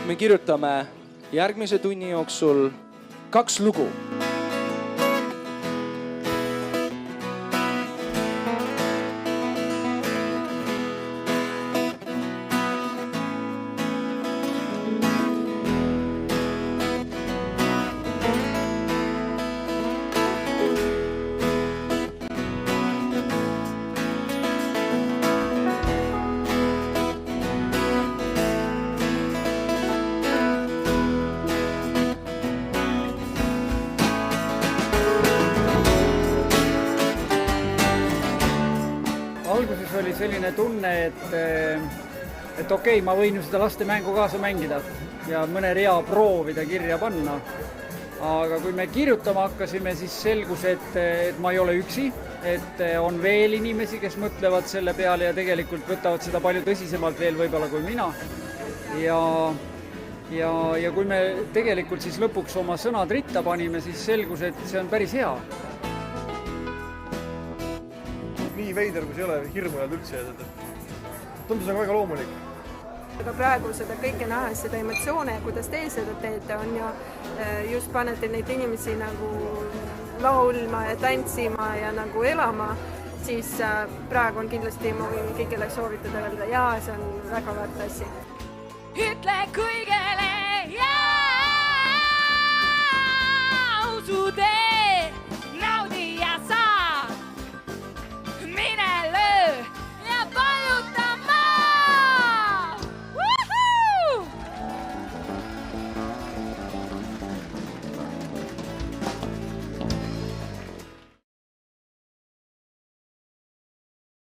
Me kirjutame järgmise tunni jooksul 2 lugu. Alguses oli selline tunne, et okei, ma võin ju seda laste mängu kaasa mängida ja mõne rea proovida kirja panna. Aga kui me kirjutama hakkasime, siis selgus, et ma ei ole üksi, et on veel inimesi, kes mõtlevad selle peale ja tegelikult võtavad seda palju tõsisemalt veel võib-olla kui mina. Ja kui me tegelikult siis lõpuks oma sõnad ritta panime, siis selgus, et see on päris hea. Nii veider, kui see ei ole, hirmu ei olnud üldse. Tundus nagu väga loomulik. Aga praegu seda kõike nähes, seda emotsioone ja kuidas te seda teete, on ju just panete neid inimesi nagu laulma ja tantsima ja nagu elama, siis praegu on kindlasti ma võin kõigile soovitada öelda, jaa, see on väga väärt asi. Ütle kõigele jaa, usu tee.